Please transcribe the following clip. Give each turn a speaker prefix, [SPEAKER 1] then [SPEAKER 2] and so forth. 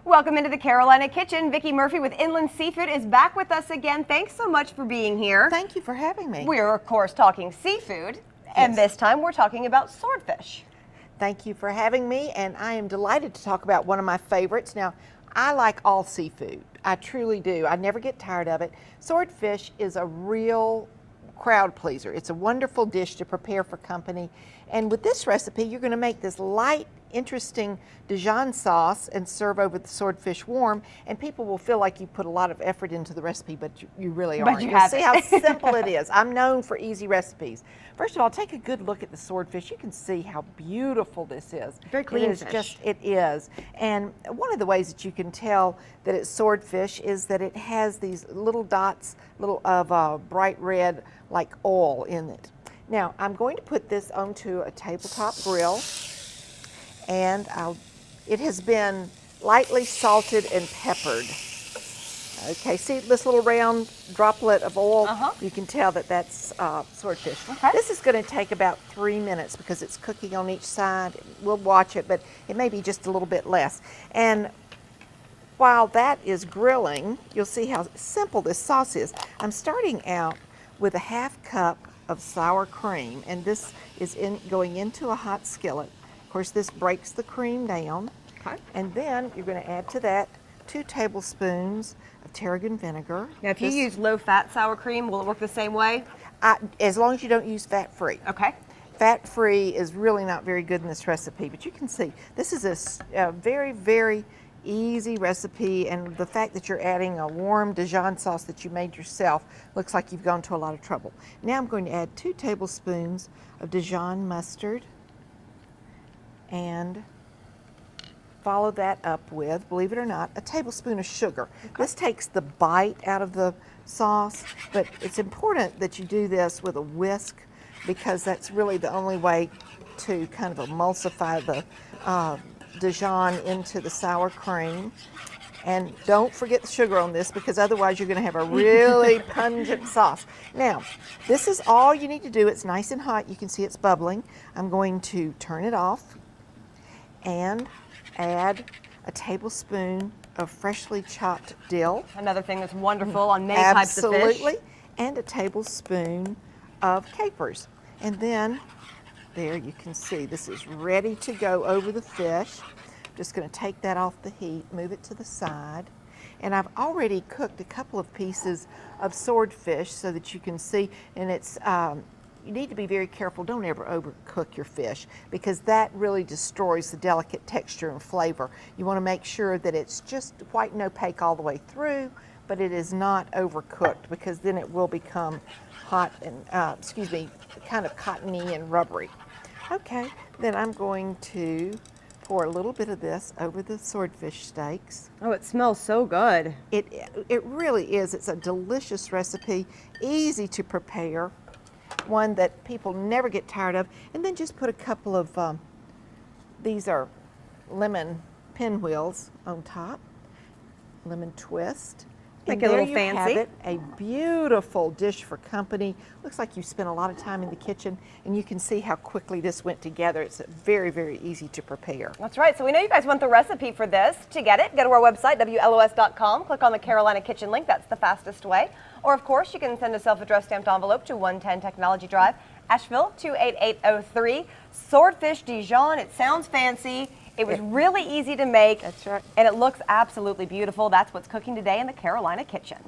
[SPEAKER 1] Welcome into the Carolina Kitchen. Vicki Murphy with Inland Seafood is back with us again. Thanks so much for being here.
[SPEAKER 2] Thank you for having me.
[SPEAKER 1] We're, of course, talking seafood, and this time we're talking about swordfish.
[SPEAKER 2] Thank you for having me, and I am delighted to talk about one of my favorites. Now, I like all seafood. I truly do. I never get tired of it. Swordfish is a real crowd pleaser. It's a wonderful dish to prepare for company. And with this recipe, you're going to make this light, interesting Dijon sauce and serve over the swordfish warm, and people will feel like you put a lot of effort into the recipe, but you really aren't.
[SPEAKER 1] You'll
[SPEAKER 2] see how simple it is. I'm known for easy recipes. First of all, take a good look at the swordfish. You can see how beautiful this is.
[SPEAKER 1] Very clean
[SPEAKER 2] fish. It is. And one of the ways that you can tell that it's swordfish is that it has these little dots, of bright red like oil in it. Now, I'm going to put this onto a tabletop grill, and it has been lightly salted and peppered. Okay, see this little round droplet of oil? You can tell that that's swordfish.
[SPEAKER 1] Okay.
[SPEAKER 2] This is going to take about 3 minutes because it's cooking on each side. We'll watch it, but it may be just a little bit less. And while that is grilling, you'll see how simple this sauce is. I'm starting out with a half cup of sour cream, and this is going into a hot skillet. Of course, this breaks the cream down.
[SPEAKER 1] Okay.
[SPEAKER 2] And then you're going to add to that 2 tablespoons of tarragon vinegar.
[SPEAKER 1] Now, if you use low-fat sour cream, will it work the same way?
[SPEAKER 2] As long as you don't use fat-free.
[SPEAKER 1] Okay.
[SPEAKER 2] Fat-free is really not very good in this recipe, but you can see this is a very, very easy recipe, and the fact that you're adding a warm Dijon sauce that you made yourself looks like you've gone to a lot of trouble. Now I'm going to add 2 tablespoons of Dijon mustard and follow that up with, believe it or not, a tablespoon of sugar. Okay. This takes the bite out of the sauce, but it's important that you do this with a whisk because that's really the only way to kind of emulsify the Dijon into the sour cream. And don't forget the sugar on this because otherwise you're going to have a really pungent sauce. Now, this is all you need to do. It's nice and hot. You can see it's bubbling. I'm going to turn it off and add a tablespoon of freshly chopped dill.
[SPEAKER 1] Another thing that's wonderful on many types of fish.
[SPEAKER 2] Absolutely. And a tablespoon of capers. And then there you can see this is ready to go over the fish. Just going to take that off the heat, move it to the side. And I've already cooked a couple of pieces of swordfish so that you can see, and it's, you need to be very careful. Don't ever overcook your fish because that really destroys the delicate texture and flavor. You want to make sure that it's just white and opaque all the way through, but it is not overcooked because then it will become hot and, kind of cottony and rubbery. Okay, then I'm going to pour a little bit of this over the swordfish steaks.
[SPEAKER 1] Oh, it smells so good.
[SPEAKER 2] It really is. It's a delicious recipe, easy to prepare, one that people never get tired of. And then just put a couple of, these are lemon pinwheels on top, lemon twist.
[SPEAKER 1] Make it a little fancy.
[SPEAKER 2] Have it, a beautiful dish for company. Looks like you spent a lot of time in the kitchen, and you can see how quickly this went together. It's very, very easy to prepare.
[SPEAKER 1] That's right. So we know you guys want the recipe for this. To get it, go to our website, WLOS.com. Click on the Carolina Kitchen link. That's the fastest way. Or, of course, you can send a self-addressed stamped envelope to 110 Technology Drive, Asheville, 28803. Swordfish Dijon. It sounds fancy. It was really easy to make.
[SPEAKER 2] That's right.
[SPEAKER 1] And it looks absolutely beautiful. That's what's cooking today in the Carolina Kitchen.